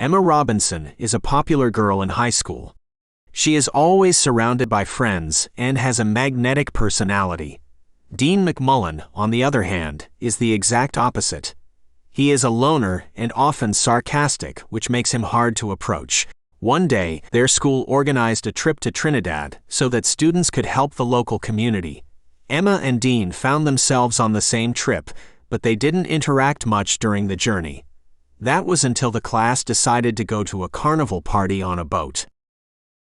Emma Robinson is a popular girl in high school. She is always surrounded by friends and has a magnetic personality. Dean McMullen, on the other hand, is the exact opposite. He is a loner and often sarcastic, which makes him hard to approach. One day, their school organized a trip to Trinidad so that students could help the local community. Emma and Dean found themselves on the same trip, but they didn't interact much during the journey. That was until the class decided to go to a carnival party on a boat.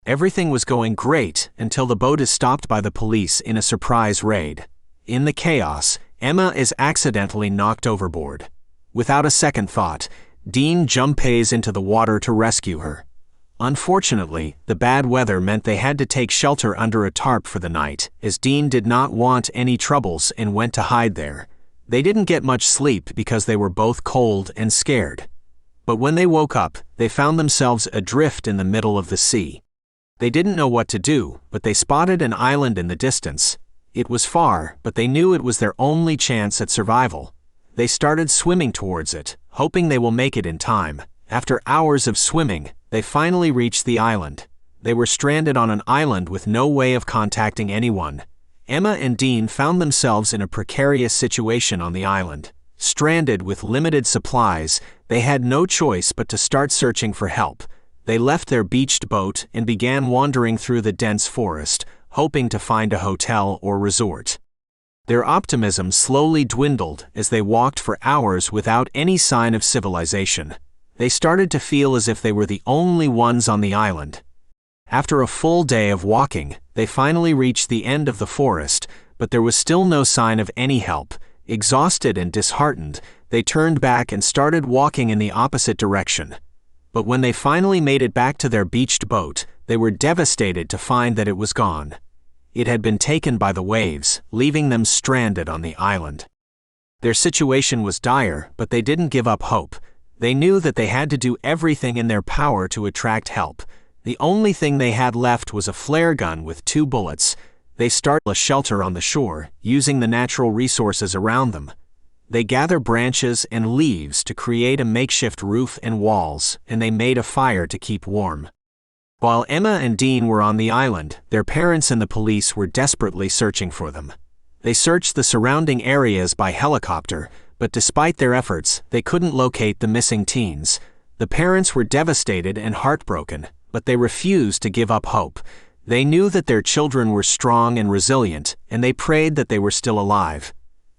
Everything was going great until the boat is stopped by the police in a surprise raid. In the chaos, Emma is accidentally knocked overboard. Without a second thought, Dean jumps into the water to rescue her. Unfortunately, the bad weather meant they had to take shelter under a tarp for the night, as Dean did not want any troubles and went to hide there. They didn't get much sleep because they were both cold and scared. But when they woke up, they found themselves adrift in the middle of the sea. They didn't know what to do, but they spotted an island in the distance. It was far, but they knew it was their only chance at survival. They started swimming towards it, hoping they will make it in time. After hours of swimming, they finally reached the island. They were stranded on an island with no way of contacting anyone. Emma and Dean found themselves in a precarious situation on the island. Stranded with limited supplies, they had no choice but to start searching for help. They left their beached boat and began wandering through the dense forest, hoping to find a hotel or resort. Their optimism slowly dwindled as they walked for hours without any sign of civilization. They started to feel as if they were the only ones on the island. After a full day of walking, they finally reached the end of the forest, but there was still no sign of any help. Exhausted and disheartened, they turned back and started walking in the opposite direction. But when they finally made it back to their beached boat, they were devastated to find that it was gone. It had been taken by the waves, leaving them stranded on the island. Their situation was dire, but they didn't give up hope. They knew that they had to do everything in their power to attract help. The only thing they had left was a flare gun with 2 bullets. They started a shelter on the shore, using the natural resources around them. They gathered branches and leaves to create a makeshift roof and walls, and they made a fire to keep warm. While Emma and Dean were on the island, their parents and the police were desperately searching for them. They searched the surrounding areas by helicopter, but despite their efforts, they couldn't locate the missing teens. The parents were devastated and heartbroken, but they refused to give up hope. They knew that their children were strong and resilient, and they prayed that they were still alive.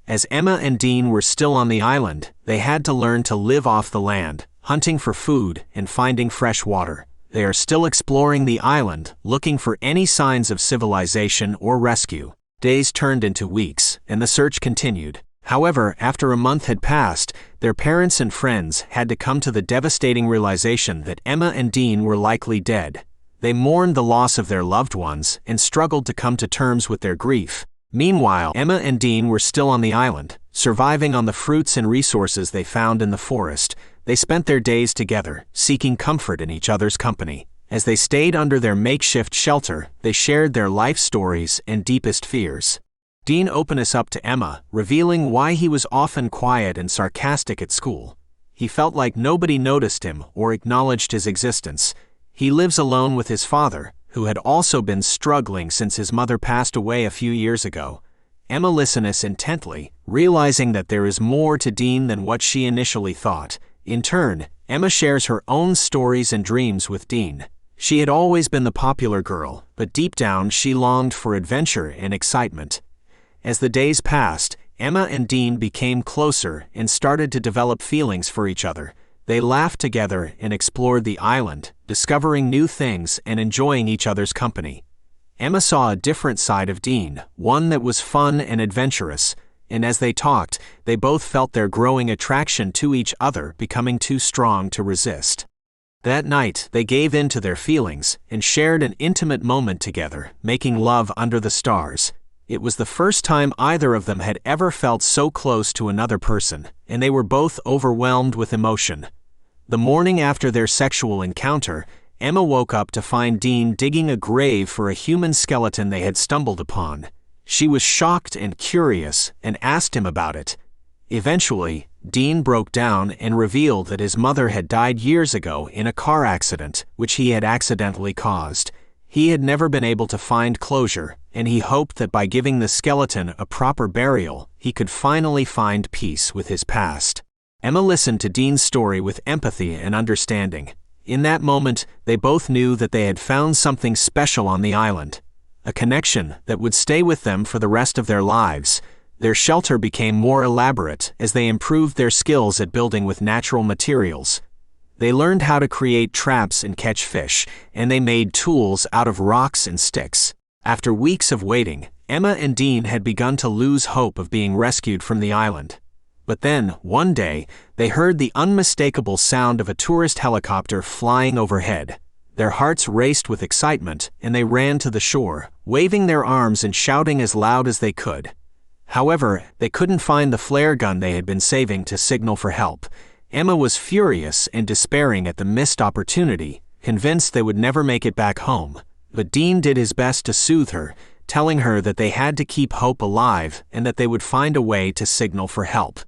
As Emma and Dean were still on the island, they had to learn to live off the land, hunting for food and finding fresh water. They are still exploring the island, looking for any signs of civilization or rescue. Days turned into weeks, and the search continued. However, after a month had passed, their parents and friends had to come to the devastating realization that Emma and Dean were likely dead. They mourned the loss of their loved ones and struggled to come to terms with their grief. Meanwhile, Emma and Dean were still on the island, surviving on the fruits and resources they found in the forest. They spent their days together, seeking comfort in each other's company. As they stayed under their makeshift shelter, they shared their life stories and deepest fears. Dean opened up to Emma, revealing why he was often quiet and sarcastic at school. He felt like nobody noticed him or acknowledged his existence. He lives alone with his father, who had also been struggling since his mother passed away a few years ago. Emma listens intently, realizing that there is more to Dean than what she initially thought. In turn, Emma shares her own stories and dreams with Dean. She had always been the popular girl, but deep down she longed for adventure and excitement. As the days passed, Emma and Dean became closer and started to develop feelings for each other. They laughed together and explored the island, discovering new things and enjoying each other's company. Emma saw a different side of Dean, one that was fun and adventurous, and as they talked, they both felt their growing attraction to each other becoming too strong to resist. That night, they gave in to their feelings and shared an intimate moment together, making love under the stars. It was the first time either of them had ever felt so close to another person, and they were both overwhelmed with emotion. The morning after their sexual encounter, Emma woke up to find Dean digging a grave for a human skeleton they had stumbled upon. She was shocked and curious and asked him about it. Eventually, Dean broke down and revealed that his mother had died years ago in a car accident, which he had accidentally caused. He had never been able to find closure, and he hoped that by giving the skeleton a proper burial, he could finally find peace with his past. Emma listened to Dean's story with empathy and understanding. In that moment, they both knew that they had found something special on the island, a connection that would stay with them for the rest of their lives. Their shelter became more elaborate as they improved their skills at building with natural materials. They learned how to create traps and catch fish, and they made tools out of rocks and sticks. After weeks of waiting, Emma and Dean had begun to lose hope of being rescued from the island. But then, one day, they heard the unmistakable sound of a tourist helicopter flying overhead. Their hearts raced with excitement, and they ran to the shore, waving their arms and shouting as loud as they could. However, they couldn't find the flare gun they had been saving to signal for help. Emma was furious and despairing at the missed opportunity, convinced they would never make it back home. But Dean did his best to soothe her, telling her that they had to keep hope alive and that they would find a way to signal for help.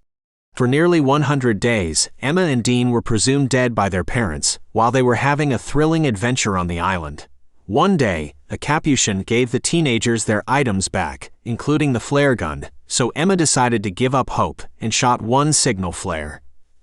For nearly 100 days, Emma and Dean were presumed dead by their parents, while they were having a thrilling adventure on the island. One day, a Capuchin gave the teenagers their items back, including the flare gun, so Emma decided to give up hope and shot one signal flare.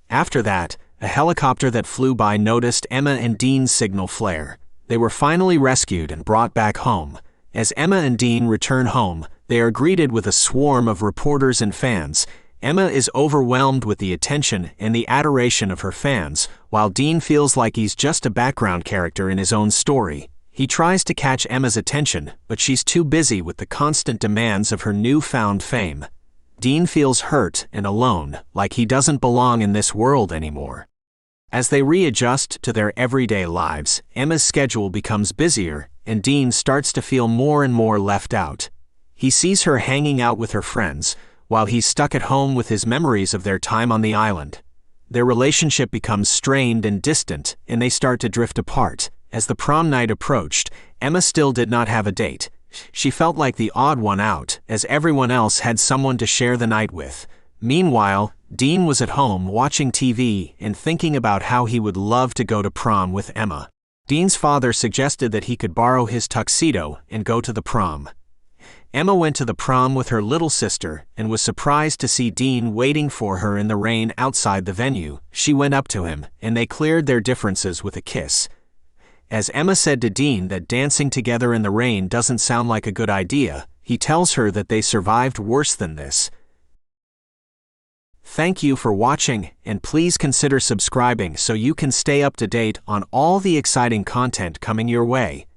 After that, a helicopter that flew by noticed Emma and Dean's signal flare. They were finally rescued and brought back home. As Emma and Dean return home, they are greeted with a swarm of reporters and fans. Emma is overwhelmed with the attention and the adoration of her fans, while Dean feels like he's just a background character in his own story. He tries to catch Emma's attention, but she's too busy with the constant demands of her newfound fame. Dean feels hurt and alone, like he doesn't belong in this world anymore. As they readjust to their everyday lives, Emma's schedule becomes busier, and Dean starts to feel more and more left out. He sees her hanging out with her friends, while he's stuck at home with his memories of their time on the island. Their relationship becomes strained and distant, and they start to drift apart. As the prom night approached, Emma still did not have a date. She felt like the odd one out, as everyone else had someone to share the night with. Meanwhile, Dean was at home watching TV and thinking about how he would love to go to prom with Emma. Dean's father suggested that he could borrow his tuxedo and go to the prom. Emma went to the prom with her little sister and was surprised to see Dean waiting for her in the rain outside the venue. She went up to him, and they cleared their differences with a kiss. As Emma said to Dean that dancing together in the rain doesn't sound like a good idea, he tells her that they survived worse than this. Thank you for watching, and please consider subscribing so you can stay up to date on all the exciting content coming your way.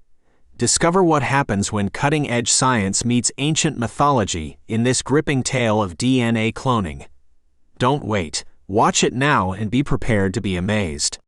Discover what happens when cutting-edge science meets ancient mythology in this gripping tale of DNA cloning. Don't wait. Watch it now and be prepared to be amazed.